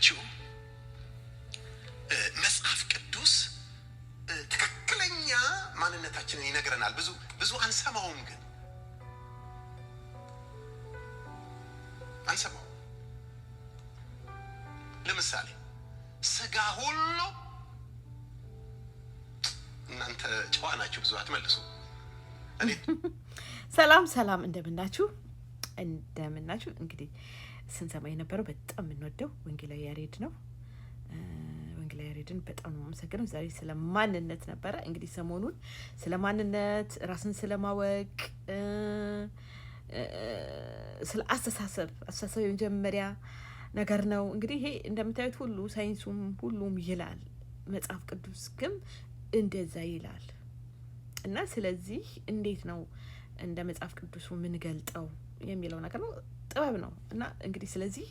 ልንገራችሁ መጽሐፍ ቅዱስ ትክክለኛ ማንነታችንን ይነግረናል። ብዙ አንሰማውም፣ ግን አንሰማው። ለምሳሌ ስጋ ሁሉ እናንተ ጨዋ ናችሁ፣ ብዙ አትመልሱ። ሰላም እንደምናችሁ። እንግዲህ ስንሰማ የነበረው በጣም የምንወደው ወንጌላዊ ያሬድ ነው። ወንጌላዊ ያሬድን በጣም ነው የማመሰግነው። ዛሬ ስለ ማንነት ነበረ። እንግዲህ ሰሞኑን ስለ ማንነት፣ ራስን ስለማወቅ፣ ስለ አስተሳሰብ የመጀመሪያ ነገር ነው። እንግዲህ ይሄ እንደምታዩት ሁሉ ሳይንሱም ሁሉም ይላል፣ መጽሐፍ ቅዱስ ግን እንደዛ ይላል። እና ስለዚህ እንዴት ነው እንደ መጽሐፍ ቅዱሱ የምንገልጠው የሚለው ነገር ነው፣ ጥበብ ነው። እና እንግዲህ ስለዚህ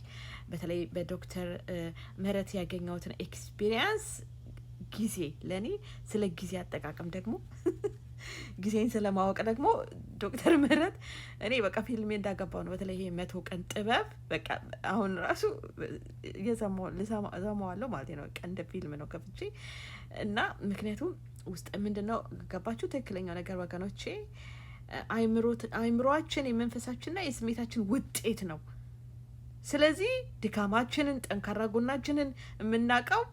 በተለይ በዶክተር ምህረት ያገኘሁትን ኤክስፒሪየንስ ጊዜ ለእኔ ስለ ጊዜ አጠቃቀም ደግሞ ጊዜን ስለማወቅ ደግሞ ዶክተር ምህረት እኔ በቃ ፊልሜ እንዳገባው ነው። በተለይ ይሄ 100 ቀን ጥበብ በቃ አሁን ራሱ እየሰማዋለሁ ማለት ነው። በቃ እንደ ፊልም ነው ከፍቼ እና ምክንያቱም ውስጥ ምንድነው ገባችሁ? ትክክለኛው ነገር ወገኖቼ አይምሮአችን የመንፈሳችንና የስሜታችን ውጤት ነው። ስለዚህ ድካማችንን፣ ጠንካራ ጎናችንን የምናውቀው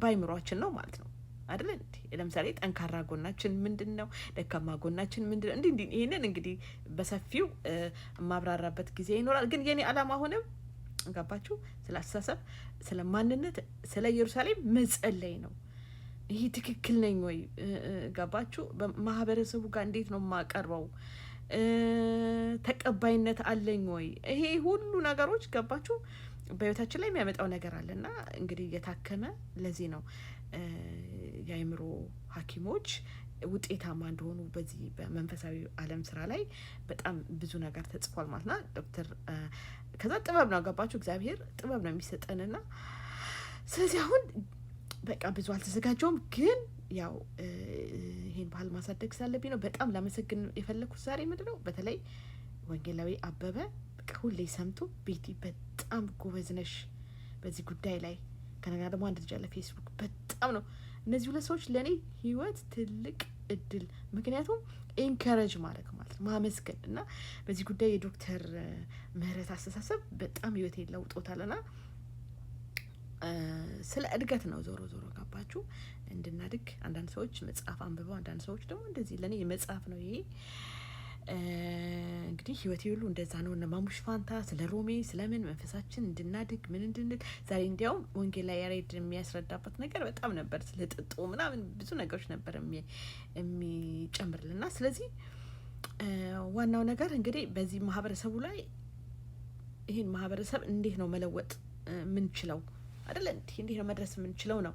በአይምሮአችን ነው ማለት ነው አይደል እንዴ? ለምሳሌ ጠንካራ ጎናችን ምንድነው? ደካማ ጎናችን ምንድነው? እንዲህ ይሄንን እንግዲህ በሰፊው ማብራራበት ጊዜ ይኖራል። ግን የኔ አላማ ሆነም ገባችሁ? ስለ አስተሳሰብ፣ ስለ ማንነት፣ ስለ ኢየሩሳሌም መጸለይ ነው። ይሄ ትክክል ነኝ ወይ? ገባችሁ? በማህበረሰቡ ጋር እንዴት ነው የማቀርበው? ተቀባይነት አለኝ ወይ? ይሄ ሁሉ ነገሮች ገባችሁ በህይወታችን ላይ የሚያመጣው ነገር አለና እንግዲህ እየታከመ ለዚህ ነው የአእምሮ ሐኪሞች ውጤታማ እንደሆኑ በዚህ በመንፈሳዊ ዓለም ስራ ላይ በጣም ብዙ ነገር ተጽፏል ማለት ነው። ዶክተር ከዛ ጥበብ ነው ገባችሁ? እግዚአብሔር ጥበብ ነው የሚሰጠንና ስለዚህ አሁን በቃ ብዙ አልተዘጋጀውም፣ ግን ያው ይሄን ባህል ማሳደግ ስላለብኝ ነው። በጣም ላመሰግን የፈለኩት ዛሬ ምንድነው በተለይ ወንጌላዊ አበበ በቃ ሁሌ ሰምቶ ቤቲ በጣም ጎበዝ ነሽ በዚህ ጉዳይ ላይ ከነጋ ደግሞ አንድ ልጅ አለ ፌስቡክ በጣም ነው። እነዚህ ሁለት ሰዎች ለእኔ ህይወት ትልቅ እድል፣ ምክንያቱም ኤንከረጅ ማድረግ ማለት ማመስገን እና በዚህ ጉዳይ የዶክተር ምህረት አስተሳሰብ በጣም ህይወት ለውጦታልና ስለ እድገት ነው። ዞሮ ገባችሁ እንድናድግ አንዳንድ ሰዎች መጽሐፍ አንብበው፣ አንዳንድ ሰዎች ደግሞ እንደዚህ ለእኔ የመጽሐፍ ነው ይሄ እንግዲህ ህይወቴ ሁሉ እንደዛ ነው። እነ ማሙሽ ፋንታ ስለ ሮሜ ስለምን መንፈሳችን እንድናድግ ምን እንድንል ዛሬ እንዲያውም ወንጌል ላይ ያሬድ የሚያስረዳበት ነገር በጣም ነበር። ስለ ጥጦ ምናምን ብዙ ነገሮች ነበር የሚጨምርልና ስለዚህ ዋናው ነገር እንግዲህ በዚህ ማህበረሰቡ ላይ ይሄን ማህበረሰብ እንዴት ነው መለወጥ ምንችለው አይደል? እንዴት ነው መድረስ ምንችለው ነው።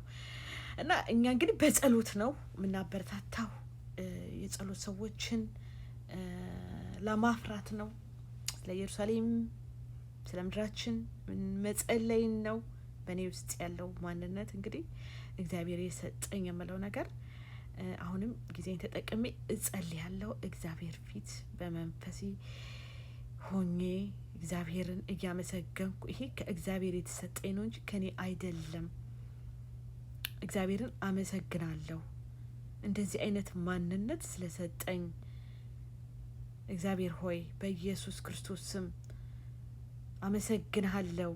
እና እኛ እንግዲህ በጸሎት ነው የምናበረታታው የጸሎት ሰዎችን ለማፍራት ነው። ስለ ኢየሩሳሌም ስለ ምድራችን መጸለይ ነው። በእኔ ውስጥ ያለው ማንነት እንግዲህ እግዚአብሔር የሰጠኝ የምለው ነገር አሁንም ጊዜን ተጠቅሜ እጸልያለሁ። እግዚአብሔር ፊት በመንፈሴ ሆኜ እግዚአብሔርን እያመሰገንኩ ይሄ ከእግዚአብሔር የተሰጠኝ ነው እንጂ ከኔ አይደለም። እግዚአብሔርን አመሰግናለሁ እንደዚህ አይነት ማንነት ስለሰጠኝ። እግዚአብሔር ሆይ በኢየሱስ ክርስቶስ ስም አመሰግንሃለሁ።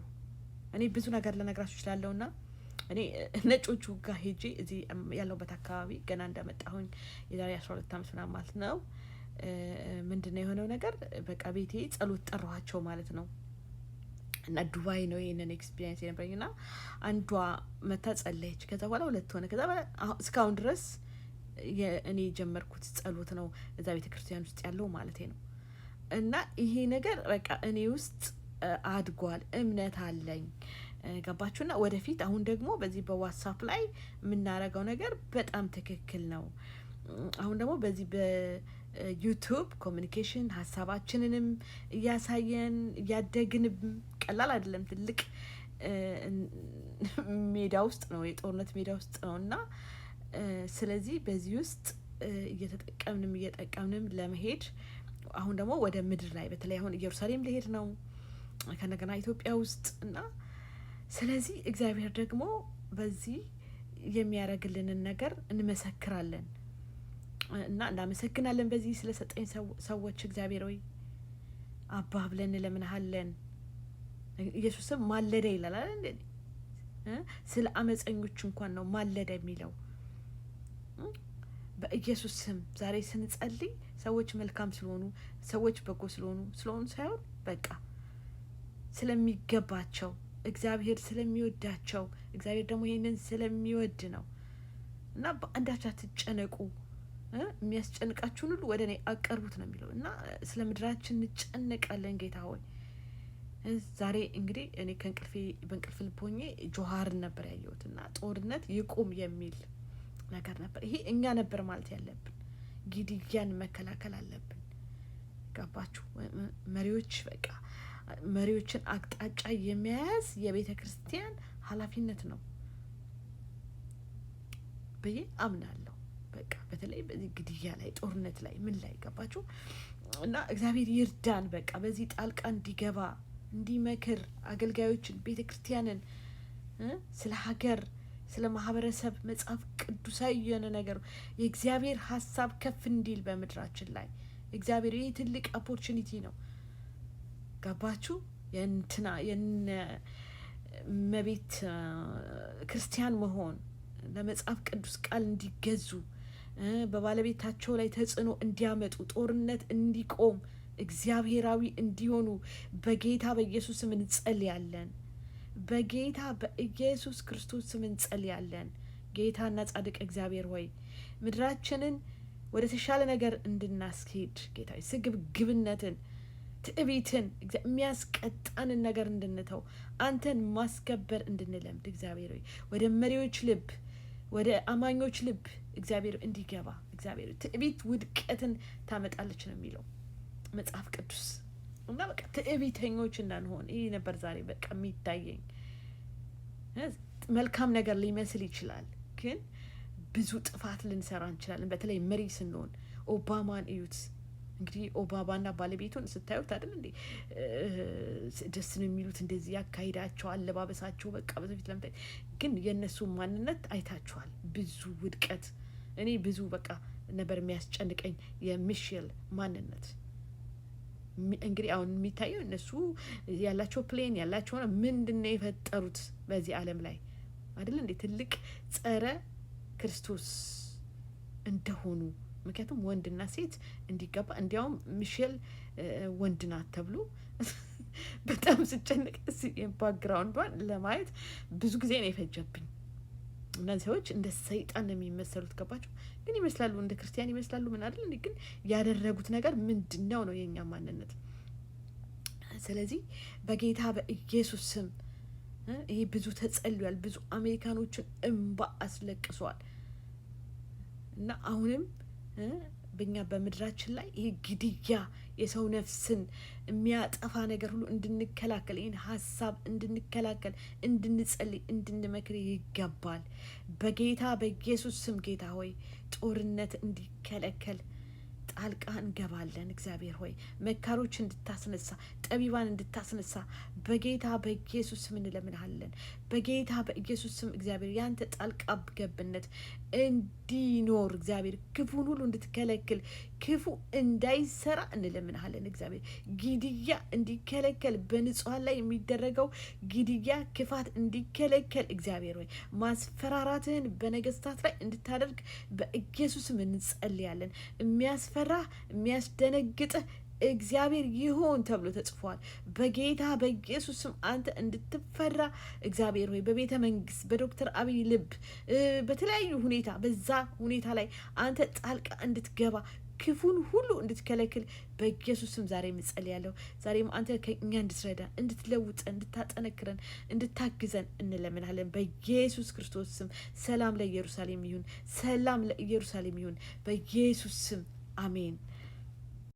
እኔ ብዙ ነገር ልነግራችሁ እችላለሁና እኔ ነጮቹ ጋር ሄጄ እዚህ ያለሁበት አካባቢ ገና እንደመጣሁኝ የዛሬ 12 ዓመት ምናምን ማለት ነው ምንድነው የሆነው ነገር በቃ ቤቴ ጸሎት ጠራኋቸው ማለት ነው። እና ዱባይ ነው ይሄንን ኤክስፒሪየንስ የነበረኝና አንዷ መታ ጸለየች። ከዛ በኋላ ሁለት ሆነ። ከዛ እስካሁን ድረስ እኔ ጀመርኩት ጸሎት ነው እዛ ቤተክርስቲያን ውስጥ ያለው ማለት ነው። እና ይሄ ነገር በቃ እኔ ውስጥ አድጓል፣ እምነት አለኝ። ገባችሁና ወደፊት አሁን ደግሞ በዚህ በዋትስአፕ ላይ የምናረገው ነገር በጣም ትክክል ነው። አሁን ደግሞ በዚህ በዩቲዩብ ኮሚኒኬሽን ሀሳባችንንም እያሳየን እያደግንም ቀላል አይደለም፣ ትልቅ ሜዳ ውስጥ ነው፣ የጦርነት ሜዳ ውስጥ ነው እና ስለዚህ በዚህ ውስጥ እየጠቀምንም ለመሄድ አሁን ደግሞ ወደ ምድር ላይ በተለይ አሁን ኢየሩሳሌም ልሄድ ነው ከነገና ኢትዮጵያ ውስጥ እና ስለዚህ እግዚአብሔር ደግሞ በዚህ የሚያደርግልንን ነገር እንመሰክራለን እና እናመሰግናለን። በዚህ ስለሰጠኝ ሰዎች እግዚአብሔር ሆይ አባ ብለን እንለምንሃለን። ኢየሱስም ማለደ ይላል አይደል? ስለ አመፀኞች እንኳን ነው ማለደ የሚለው። በኢየሱስ ስም ዛሬ ስንጸልይ ሰዎች መልካም ስለሆኑ፣ ሰዎች በጎ ስለሆኑ ሳይሆን በቃ ስለሚገባቸው፣ እግዚአብሔር ስለሚወዳቸው፣ እግዚአብሔር ደግሞ ይሄንን ስለሚወድ ነው እና በአንዳች አትጨነቁ፣ የሚያስጨንቃችሁን ሁሉ ወደ እኔ አቀርቡት ነው የሚለው እና ስለ ምድራችን እንጨነቃለን። ጌታ ሆይ ዛሬ እንግዲህ እኔ በእንቅልፍ ልብ ሆኜ ጆሀርን ነበር ያየሁት እና ጦርነት ይቁም የሚል ነገር ነበር። ይሄ እኛ ነበር ማለት ያለብን። ግድያን መከላከል አለብን። ገባችሁ? መሪዎች በቃ መሪዎችን አቅጣጫ የሚያያዝ የቤተ ክርስቲያን ኃላፊነት ነው ብዬ አምናለሁ። በቃ በተለይ በዚህ ግድያ ላይ፣ ጦርነት ላይ፣ ምን ላይ ገባችሁ? እና እግዚአብሔር ይርዳን። በቃ በዚህ ጣልቃ እንዲገባ እንዲመክር አገልጋዮችን፣ ቤተ ክርስቲያንን ስለ ሀገር፣ ስለ ማህበረሰብ መጽሐፍ ቅዱሳዊ የሆነ ነገር የእግዚአብሔር ሀሳብ ከፍ እንዲል በምድራችን ላይ እግዚአብሔር ይህ ትልቅ ኦፖርቹኒቲ ነው። ገባችሁ? የነ መቤት ክርስቲያን መሆን ለመጽሐፍ ቅዱስ ቃል እንዲገዙ በባለቤታቸው ላይ ተጽዕኖ እንዲያመጡ ጦርነት እንዲቆም እግዚአብሔራዊ እንዲሆኑ በጌታ በኢየሱስ ስም እንጸልያለን። በጌታ በኢየሱስ ክርስቶስ ስም እንጸልያለን። ጌታና ጻድቅ እግዚአብሔር ሆይ ምድራችንን ወደ ተሻለ ነገር እንድናስኬድ ጌታ ስግብግብነትን፣ ትዕቢትን፣ የሚያስቀጣንን ነገር እንድንተው አንተን ማስከበር እንድንለምድ እግዚአብሔር ሆይ ወደ መሪዎች ልብ፣ ወደ አማኞች ልብ እግዚአብሔር እንዲገባ እግዚአብሔር ትዕቢት ውድቀትን ታመጣለች ነው የሚለው መጽሐፍ ቅዱስ እና በቃ ትዕቢተኞች እንዳንሆን ይህ ነበር ዛሬ በቃ የሚታየኝ። መልካም ነገር ሊመስል ይችላል፣ ግን ብዙ ጥፋት ልንሰራ እንችላለን። በተለይ መሪ ስንሆን ኦባማን እዩት እንግዲህ ኦባማና ባለቤቱን ስታዩት አይደል እንዴ ደስ ነው የሚሉት፣ እንደዚህ ያካሂዳቸው፣ አለባበሳቸው በቃ በፊት ለምታይ፣ ግን የእነሱ ማንነት አይታችኋል። ብዙ ውድቀት። እኔ ብዙ በቃ ነበር የሚያስጨንቀኝ የሚሼል ማንነት። እንግዲህ አሁን የሚታየው እነሱ ያላቸው ፕሌን ያላቸው ምንድነው የፈጠሩት በዚህ ዓለም ላይ አይደል እንዴ ትልቅ ጸረ ክርስቶስ እንደሆኑ። ምክንያቱም ወንድና ሴት እንዲጋባ እንዲያውም ሚሼል ወንድ ናት ተብሎ በጣም ስጨነቅ ባክግራውንዷን ለማየት ብዙ ጊዜ ነው የፈጀብኝ። እነዚህ ሰዎች እንደ ሰይጣን ነው የሚመሰሉት። ገባቸው? ግን ይመስላሉ እንደ ክርስቲያን ይመስላሉ። ምን አይደል እንዴ? ግን ያደረጉት ነገር ምንድነው ነው የኛ ማንነት። ስለዚህ በጌታ በኢየሱስ ስም ይሄ ብዙ ተጸልሏል። ብዙ አሜሪካኖችን እንባ አስለቅሷል እና አሁንም በእኛ በምድራችን ላይ ይሄ ግድያ፣ የሰው ነፍስን የሚያጠፋ ነገር ሁሉ እንድንከላከል፣ ይህን ሀሳብ እንድንከላከል፣ እንድንጸልይ፣ እንድንመክር ይገባል። በጌታ በኢየሱስ ስም ጌታ ሆይ ጦርነት እንዲከለከል ጣልቃ እንገባለን። እግዚአብሔር ሆይ መካሮች እንድታስነሳ፣ ጠቢባን እንድታስነሳ በጌታ በኢየሱስ ስም እንለምንሃለን። በጌታ በኢየሱስ ስም እግዚአብሔር ያንተ ጣልቃ ገብነት እንዲኖር እግዚአብሔር ክፉን ሁሉ እንድትከለክል፣ ክፉ እንዳይሰራ እንለምንሃለን። እግዚአብሔር ግድያ እንዲከለከል፣ በንጹሃን ላይ የሚደረገው ግድያ፣ ክፋት እንዲከለከል እግዚአብሔር ሆይ ማስፈራራትህን በነገስታት ላይ እንድታደርግ በኢየሱስም እንጸልያለን። የሚያስፈራ የሚያስደነግጥህ እግዚአብሔር ይሆን ተብሎ ተጽፏል። በጌታ በኢየሱስም አንተ እንድትፈራ እግዚአብሔር ሆይ በቤተ መንግስት በዶክተር አብይ ልብ በተለያዩ ሁኔታ በዛ ሁኔታ ላይ አንተ ጣልቃ እንድትገባ ክፉን ሁሉ እንድትከለክል በኢየሱስም ዛሬ እንጸልያለሁ። ዛሬም አንተ ከእኛ እንድትረዳ፣ እንድትለውጠን፣ እንድታጠነክረን፣ እንድታግዘን እንለምናለን በኢየሱስ ክርስቶስ ስም። ሰላም ለኢየሩሳሌም ይሁን፣ ሰላም ለኢየሩሳሌም ይሁን በኢየሱስ ስም አሜን።